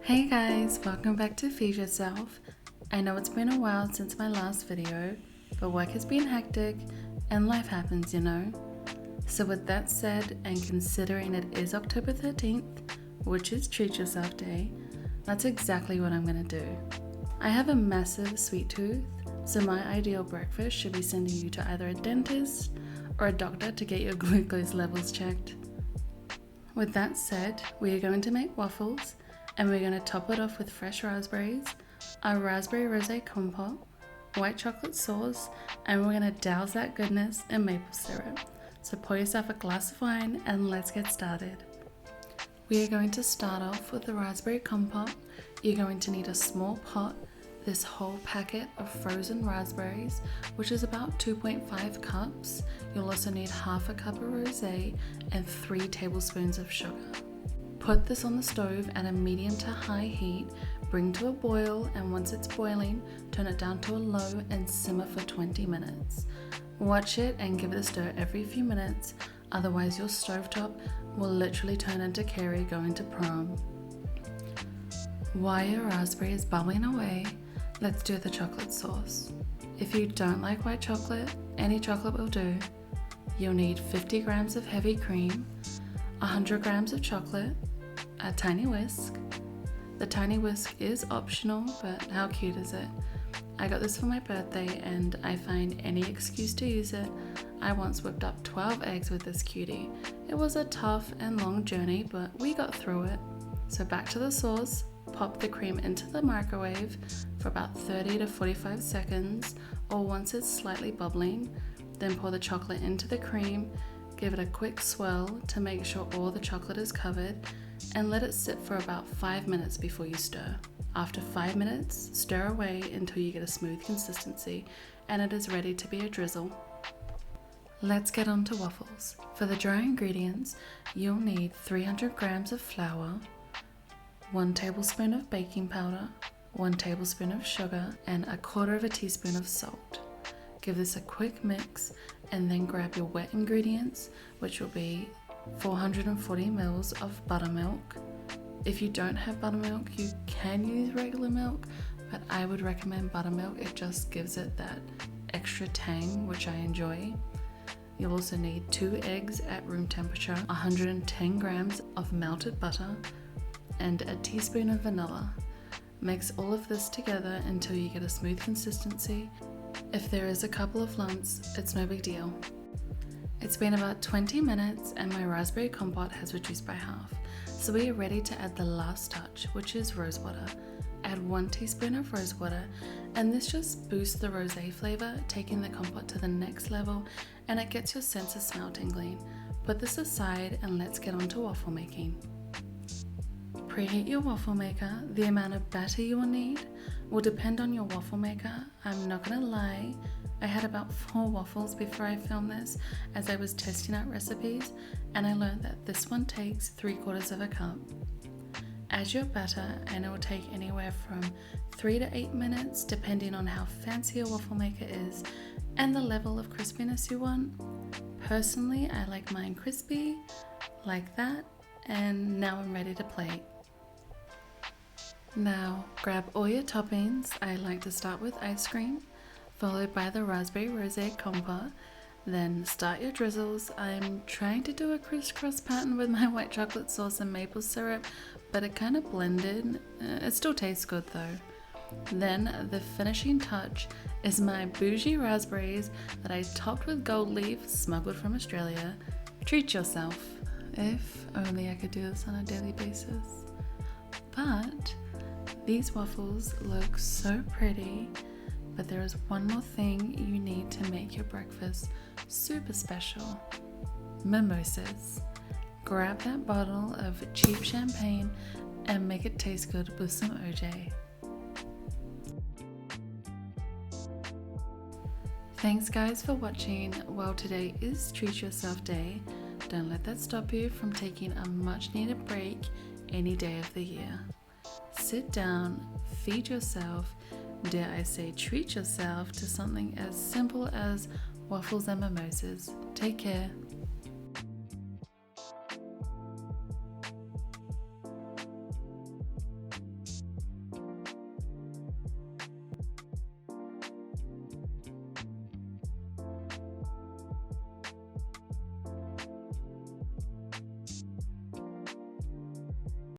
Hey guys, welcome back to Feed Yourself. I know it's been a while since my last video, but work has been hectic and life happens, you know. So with that said, and considering it is October 13th, which is Treat Yourself Day, that's exactly what I'm gonna do. I have a massive sweet tooth, so my ideal breakfast should be sending you to either a dentist or a doctor to get your glucose levels checked. With that said, we are going to make waffles, and we're going to top it off with fresh raspberries, our raspberry rosé compote, white chocolate sauce, and we're going to douse that goodness in maple syrup. So pour yourself a glass of wine and let's get started. We are going to start off with the raspberry compote. You're going to need a small pot, this whole packet of frozen raspberries, which is about 2.5 cups. You'll also need half a cup of rosé and 3 tablespoons of sugar. Put this on the stove at a medium to high heat, bring to a boil, and once it's boiling, turn it down to a low and simmer for 20 minutes. Watch it and give it a stir every few minutes, otherwise your stovetop will literally turn into Carrie going to prom. While your raspberry is bubbling away, let's do the chocolate sauce. If you don't like white chocolate, any chocolate will do. You'll need 50 grams of heavy cream, 100 grams of chocolate, a tiny whisk. The tiny whisk is optional, but how cute is it? I got this for my birthday and I find any excuse to use it. I once whipped up 12 eggs with this cutie. It was a tough and long journey, but we got through it. So back to the sauce, pop the cream into the microwave for about 30 to 45 seconds, or once it's slightly bubbling. Then pour the chocolate into the cream, give it a quick swirl to make sure all the chocolate is covered, and let it sit for about 5 minutes before you stir. After 5 minutes, stir away until you get a smooth consistency and it is ready to be a drizzle. Let's get on to waffles. For the dry ingredients, you'll need 300 grams of flour, 1 tablespoon of baking powder, 1 tablespoon of sugar, and 1/4 teaspoon of salt. Give this a quick mix and then grab your wet ingredients, which will be 440 mils of buttermilk. If you don't have buttermilk, you can use regular milk, but I would recommend buttermilk. It just gives it that extra tang, which I enjoy. You'll also need 2 eggs at room temperature, 110 grams of melted butter, and a teaspoon of vanilla. Mix all of this together until you get a smooth consistency. If there is a couple of lumps, it's no big deal. It's been about 20 minutes and my raspberry compote has reduced by half. So we are ready to add the last touch, which is rose water. Add 1 teaspoon of rose water, and this just boosts the rosé flavor, taking the compote to the next level, and it gets your sense of smell tingling. Put this aside and let's get on to waffle making. Preheat your waffle maker. The amount of batter you will need will depend on your waffle maker. I'm not gonna lie, I had about 4 waffles before I filmed this as I was testing out recipes, and I learned that this one takes 3/4 cup. Add your batter and it will take anywhere from 3 to 8 minutes depending on how fancy your waffle maker is and the level of crispiness you want. Personally, I like mine crispy, like that, and now I'm ready to plate. Now grab all your toppings. I like to start with ice cream, followed by the raspberry rosé compote. Then start your drizzles. I'm trying to do a crisscross pattern with my white chocolate sauce and maple syrup, but it kind of blended. It still tastes good though. Then the finishing touch is my bougie raspberries that I topped with gold leaf smuggled from Australia. Treat yourself. If only I could do this on a daily basis. But these waffles look so pretty, but there is one more thing you need to make your breakfast super special. Mimosas. Grab that bottle of cheap champagne and make it taste good with some OJ. Thanks guys for watching. While today is Treat Yourself Day, don't let that stop you from taking a much needed break any day of the year. Sit down, feed yourself, dare I say treat yourself to something as simple as waffles and mimosas. Take care.